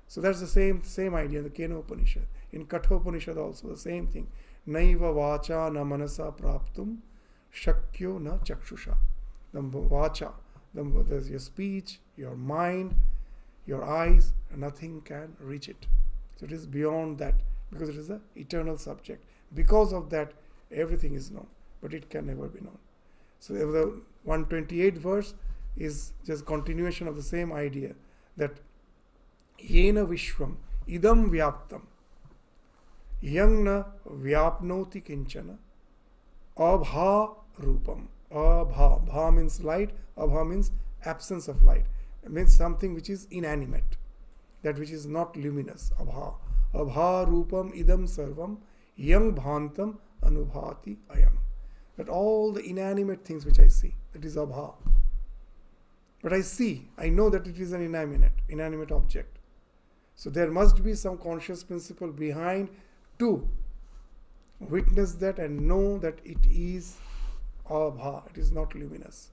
So that's the same idea in the Kena Upanishad. In Kathopanishad also the same thing. Naiva vacha na manasa praptum shakyo na chakshusha. The vacha, there's your speech, your mind, your eyes, nothing can reach it. So it is beyond that, because it is an eternal subject. Because of that, everything is known, but it can never be known. So the 128th verse is just continuation of the same idea, that yena vishvam idam vyaptam yang na vyapnoti kinchana abha rupam. Abha. Bha means light, abha means absence of light. It means something which is inanimate, that which is not luminous. Abha. Abha rupam idam sarvam yang bhantam anubhati ayam. That all the inanimate things which I see, that is abha. But I know that it is an inanimate object. So there must be some conscious principle behind to witness that and know that it is abha, it is not luminous.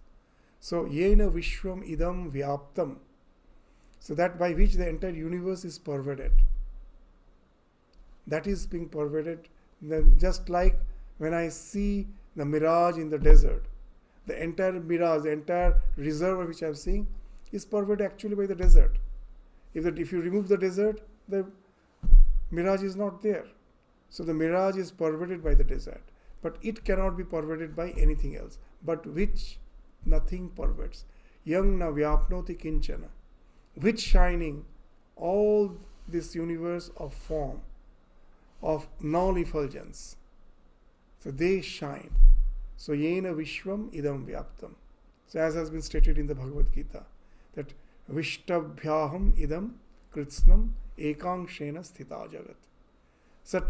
So yena vishvam idam vyaptam. So that by which the entire universe is pervaded. That is being pervaded, just like when I see the mirage in the desert. The entire mirage, the entire reservoir which I am seeing is pervaded actually by the desert. If you remove the desert, the mirage is not there. So the mirage is pervaded by the desert. But it cannot be pervaded by anything else, but which nothing pervades. Yang na vyapnoti kinchana. Which shining all this universe of form, of non-effulgence. So they shine. So yena vishvam idam vyaptam. So as has been stated in the Bhagavad Gita, that vishtabhyaham idam kritsnam ekangshena sthita jagat. So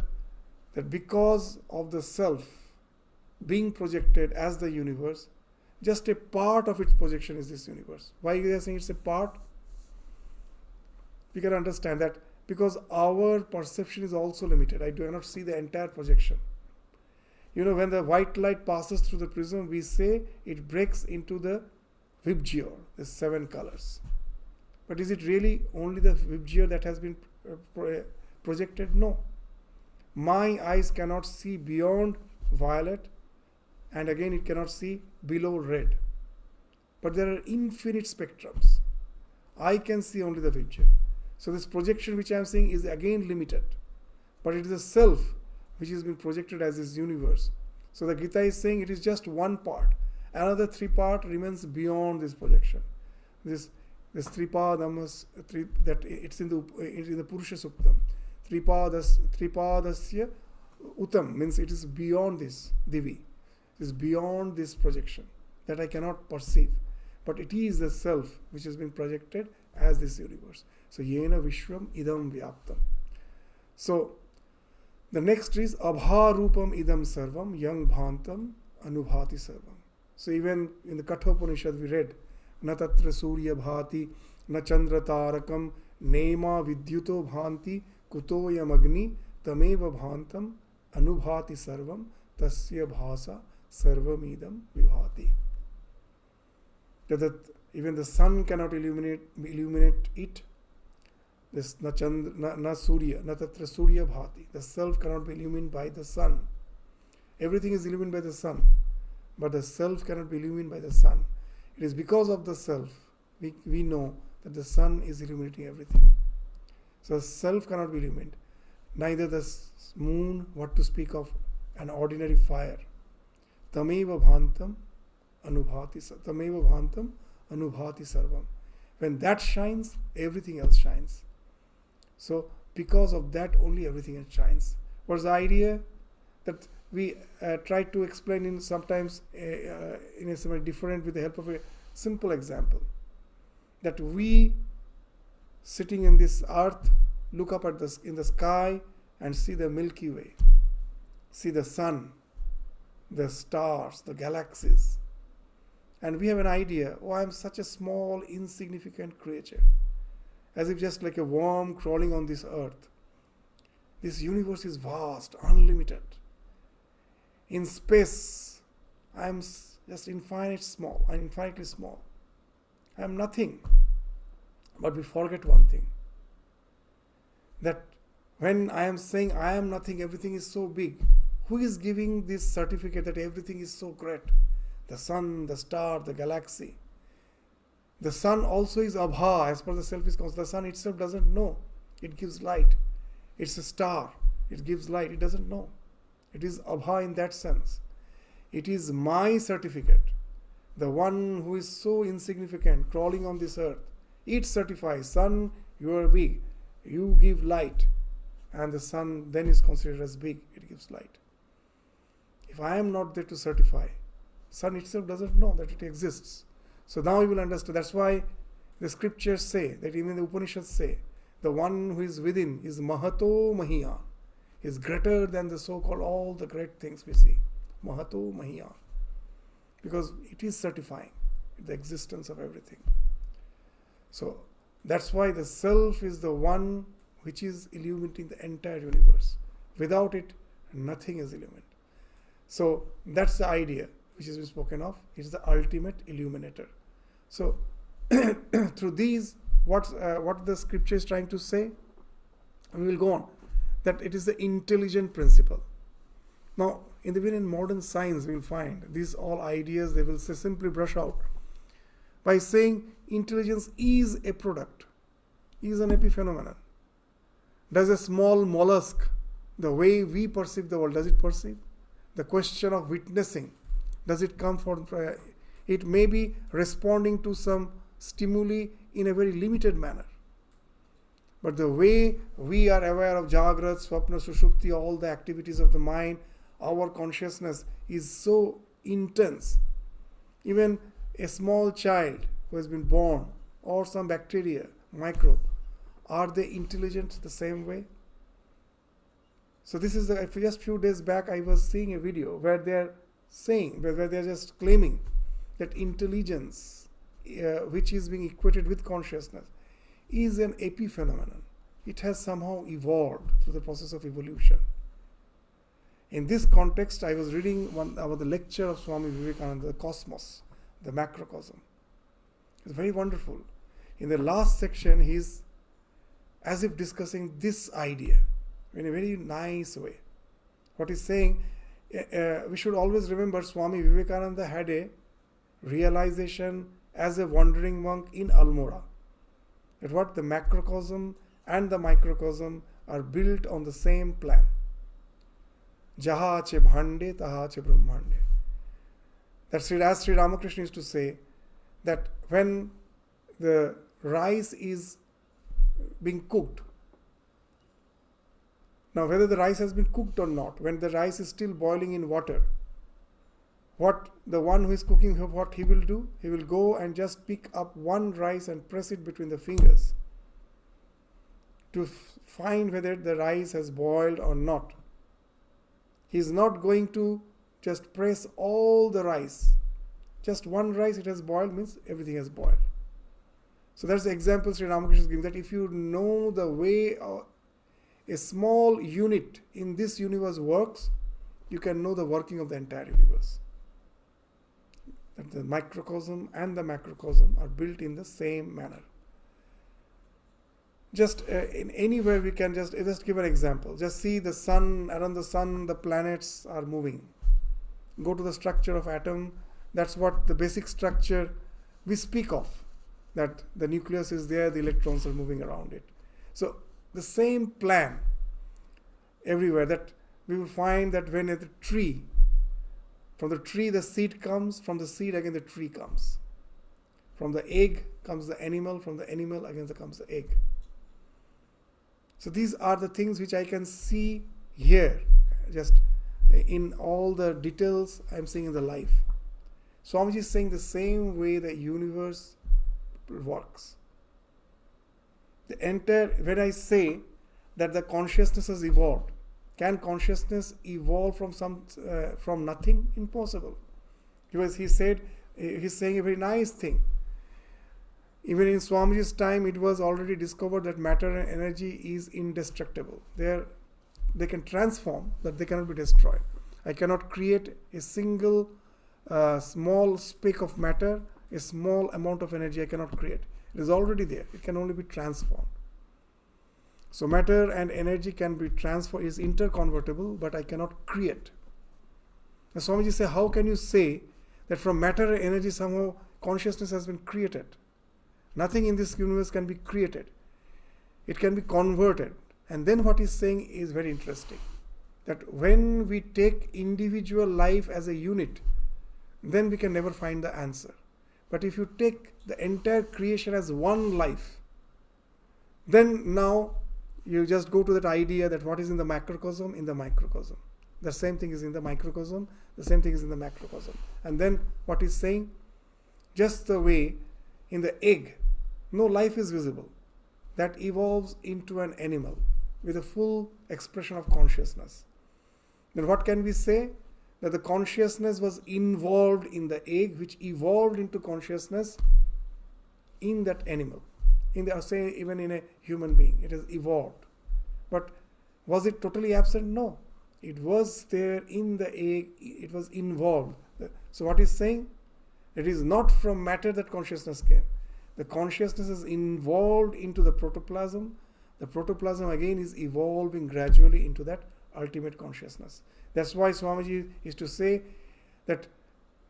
that because of the self being projected as the universe, just a part of its projection is this universe. Why they are saying it's a part? We can understand that because our perception is also limited. I do not see the entire projection. When the white light passes through the prism, we say it breaks into the vibgyor, the 7 colors. But is it really only the vibgyor that has been projected? No. My eyes cannot see beyond violet, and again it cannot see below red. But there are infinite spectrums. I can see only the vibgyor. So this projection which I am seeing is again limited. But it is a self which has been projected as this universe. So the Gita is saying it is just one part. Another 3 part remains beyond this projection. This tripadam, that it's in the Purusha Suktam. Tripadasya utam means it is beyond this divi. It is beyond this projection that I cannot perceive. But it is the self which has been projected as this universe. So yena vishvam idam vyaptam. So the next is abha rupam idam sarvam yang bhantam anubhati sarvam. So even in the Kathopanishad we read na tatra surya bhati na chandra tarakam nema vidyuto bhanti kutoyam agni tameva bhantam anubhati sarvam tasya bhasa sarvamidam vibhati. That even the sun cannot illuminate it. This na surya, na tatra surya bhati. The self cannot be illumined by the sun. Everything is illumined by the sun, but the self cannot be illumined by the sun. It is because of the self we know that the sun is illuminating everything. So the self cannot be illumined. Neither the moon, what to speak of an ordinary fire. Tameva bhantam anubhati sarvam. When that shines, everything else shines. So because of that only everything else shines. What's the idea? That we try to explain in sometimes in a somewhat different with the help of a simple example. That we sitting in this earth look up in the sky and see the Milky Way, see the sun, the stars, the galaxies. And we have an idea, I'm such a small, insignificant creature. As if just like a worm crawling on this earth. This universe is vast, unlimited. In space, I'm just infinitely small. I am nothing. But we forget one thing, that when I am saying I am nothing, everything is so big. Who is giving this certificate that everything is so great? The sun, the star, the galaxy. The sun also is abha, as per the self is conscious. The sun itself doesn't know. It gives light. It's a star. It gives light. It doesn't know. It is abha in that sense. It is my certificate. The one who is so insignificant, crawling on this earth. It certifies, sun, you are big. You give light. And the sun then is considered as big. It gives light. If I am not there to certify, sun itself doesn't know that it exists. So now you will understand. That's why the scriptures say, that even the Upanishads say, the one who is within is Mahato Mahiyan. Is greater than the so-called all the great things we see. Mahato Mahiyan. Because it is certifying the existence of everything. So that's why the self is the one which is illuminating the entire universe. Without it, nothing is illuminated. So that's the idea which has been spoken of. It's the ultimate illuminator. So through these, what the scripture is trying to say, we will go on, that it is the intelligent principle. Now, in modern science, we will find these all ideas, they will say, simply brush out by saying intelligence is a product, is an epiphenomenon. Does a small mollusk, the way we perceive the world, does it perceive? The question of witnessing, does it come from, it may be responding to some stimuli in a very limited manner. But the way we are aware of Jagrat, Swapna, Sushupti, all the activities of the mind, our consciousness is so intense. Even a small child who has been born, or some bacteria, microbe, are they intelligent the same way? So this is, just few days back I was seeing a video where they are saying, where they are just claiming that intelligence, which is being equated with consciousness, is an epiphenomenon. It has somehow evolved through the process of evolution. In this context, I was reading about the lecture of Swami Vivekachudamani, the cosmos, the macrocosm. It's very wonderful. In the last section, he's as if discussing this idea in a very nice way. What he's saying, we should always remember Swami Vivekananda had a realization as a wandering monk in Almora. That what the macrocosm and the microcosm are built on the same plan. Jaha che bhande, taha che brahmande. That's as Sri Ramakrishna used to say, that when the rice is being cooked, now whether the rice has been cooked or not, when the rice is still boiling in water, what the one who is cooking, what he will do? He will go and just pick up one rice and press it between the fingers to find whether the rice has boiled or not. He is not going to just press all the rice. Just one rice it has boiled means everything has boiled. So that's the example Sri Ramakrishna is giving, that if you know the way a small unit in this universe works, you can know the working of the entire universe. That the microcosm and the macrocosm are built in the same manner. Just in anywhere we can just give an example. Just see the sun, around the sun the planets are moving. Go to the structure of atom, that's what the basic structure we speak of. That the nucleus is there, the electrons are moving around it. So the same plan everywhere, that we will find that when at the tree, from the tree the seed comes, from the seed again the tree comes. From the egg comes the animal, from the animal again comes the egg. So these are the things which I can see here, just in all the details I am seeing in the life. Swamiji is saying the same way the universe works. The entire, when I say that the consciousness has evolved, can consciousness evolve from nothing? Impossible. Because he's saying a very nice thing. Even in Swamiji's time, it was already discovered that matter and energy is indestructible. They can transform, but they cannot be destroyed. I cannot create a single a small speck of matter, a small amount of energy I cannot create. It is already there. It can only be transformed. So matter and energy can be transformed, is interconvertible, but I cannot create. Now Swamiji say, how can you say that from matter and energy somehow consciousness has been created? Nothing in this universe can be created. It can be converted. And then what he's saying is very interesting. That when we take individual life as a unit, then we can never find the answer. But if you take the entire creation as one life, then now you just go to that idea that what is in the macrocosm, in the microcosm. The same thing is in the microcosm, the same thing is in the macrocosm. And then what he's saying, just the way in the egg, no life is visible, that evolves into an animal with a full expression of consciousness. Then what can we say? That the consciousness was involved in the egg, which evolved into consciousness in that animal. In the, say, even in a human being, it has evolved. But was it totally absent? No. It was there in the egg, it was involved. So what is saying? It is not from matter that consciousness came. The consciousness is involved into the protoplasm. The protoplasm again is evolving gradually into that ultimate consciousness. That's why Swamiji is to say that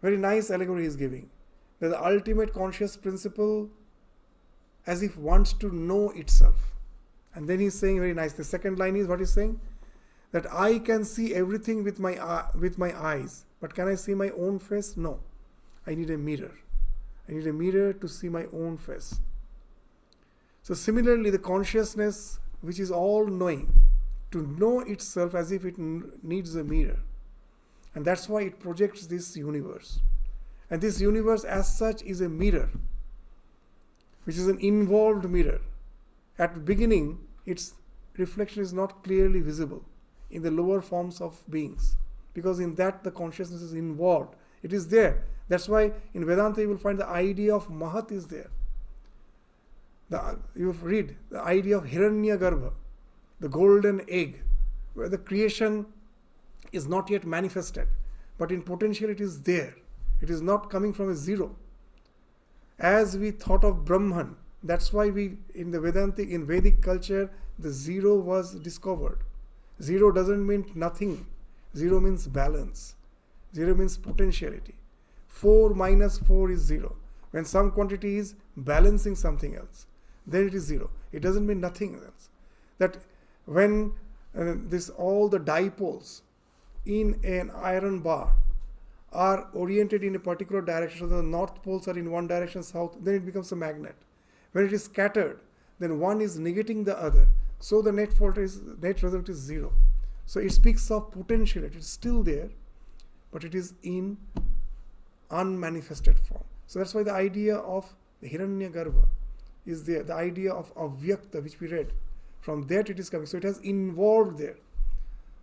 very nice allegory he is giving. That the ultimate conscious principle as if wants to know itself. And then he's saying very nice. The second line is what he's saying? That I can see everything with my eyes. But can I see my own face? No. I need a mirror. I need a mirror to see my own face. So similarly, the consciousness, which is all knowing, to know itself as if it needs a mirror. And that's why it projects this universe. And this universe as such is a mirror, which is an involved mirror. At the beginning, its reflection is not clearly visible in the lower forms of beings, because in that the consciousness is involved. It is there. That's why in Vedanta you will find the idea of Mahat is there. You read the idea of Hiranyagarbha, the golden egg, where the creation is not yet manifested, but in potential it is there. It is not coming from a zero. As we thought of Brahman, that's why we in the Vedanta, in Vedic culture, the zero was discovered. Zero doesn't mean nothing. Zero means balance. Zero means potentiality. 4 minus 4 is 0. When some quantity is balancing something else, then it is 0. It doesn't mean nothing else. That when all the dipoles in an iron bar are oriented in a particular direction, so the north poles are in one direction, south, then it becomes a magnet. When it is scattered, then one is negating the other. So the net result is 0. So it speaks of potential. It is still there, but it is in unmanifested form. So that's why the idea of the Hiranyagarbha is there. The idea of Avyakta, which we read, from that it is coming. So it has involved there.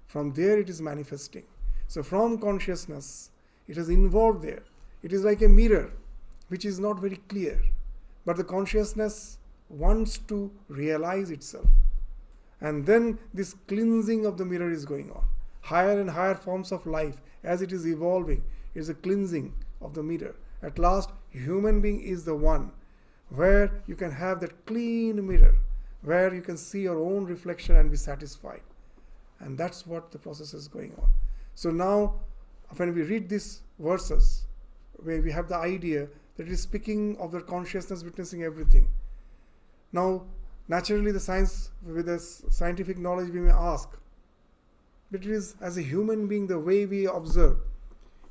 From there it is manifesting. So from consciousness, it has involved there. It is like a mirror, which is not very clear. But the consciousness wants to realize itself. And then this cleansing of the mirror is going on. Higher and higher forms of life, as it is evolving, is a cleansing of the mirror. At last, human being is the one where you can have that clean mirror, where you can see your own reflection and be satisfied. And that's what the process is going on. So now, when we read these verses, where we have the idea that it is speaking of the consciousness witnessing everything. Now, naturally, the science, with the scientific knowledge, we may ask, but it is as a human being, the way we observe,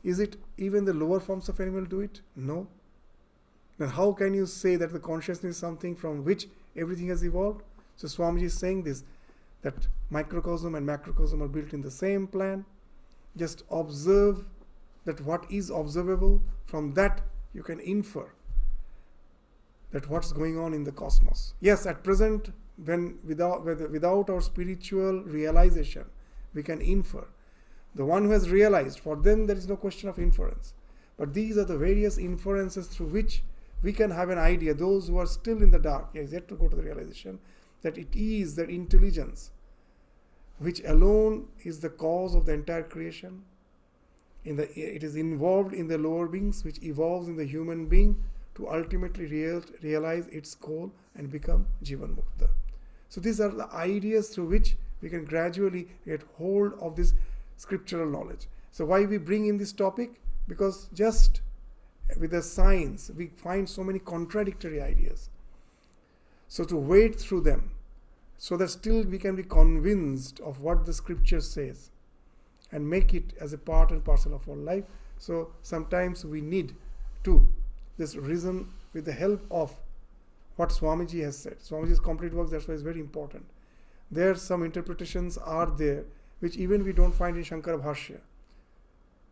is it even the lower forms of animal do it? No. Then how can you say that the consciousness is something from which everything has evolved? So Swamiji is saying this, that microcosm and macrocosm are built in the same plan. Just observe that what is observable. From that you can infer that what's going on in the cosmos. Yes, at present, without our spiritual realization, we can infer. The one who has realized, for them there is no question of inference. But these are the various inferences through which we can have an idea. Those who are still in the dark, is yet to go to the realization that it is that intelligence which alone is the cause of the entire creation, it is involved in the lower beings, which evolves in the human being to ultimately realize its goal and become Jivan Mukta. So these are the ideas through which we can gradually get hold of this scriptural knowledge. So why we bring in this topic? Because just with the science, we find so many contradictory ideas. So to wade through them, so that still we can be convinced of what the scripture says and make it as a part and parcel of our life. So sometimes we need to just reason with the help of what Swamiji has said. Swamiji's complete works, that's why it's very important. There some interpretations are there which even we don't find in Shankara Bhashya.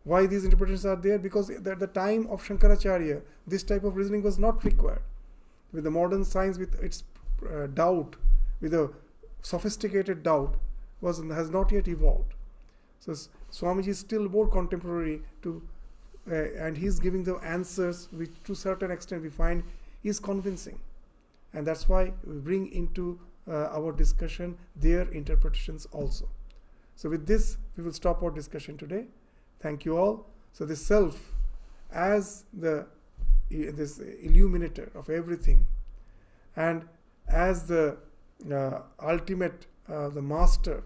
Why these interpretations are there? Because at the time of Shankaracharya, this type of reasoning was not required. With the modern science, with its doubt, with a sophisticated doubt, has not yet evolved. So Swamiji is still more contemporary and he's giving the answers which to a certain extent we find is convincing. And that's why we bring into our discussion their interpretations also. So with this, we will stop our discussion today. Thank you all. So the self as this illuminator of everything, and as the ultimate, the master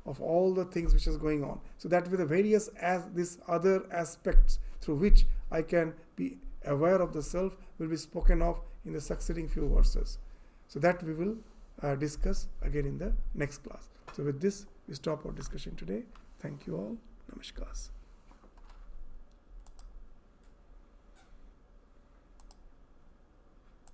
of all the things which is going on. So that with the various these other aspects through which I can be aware of the self will be spoken of in the succeeding few verses. So that we will discuss again in the next class. So with this, we stop our discussion today. Thank you all. Namaskar.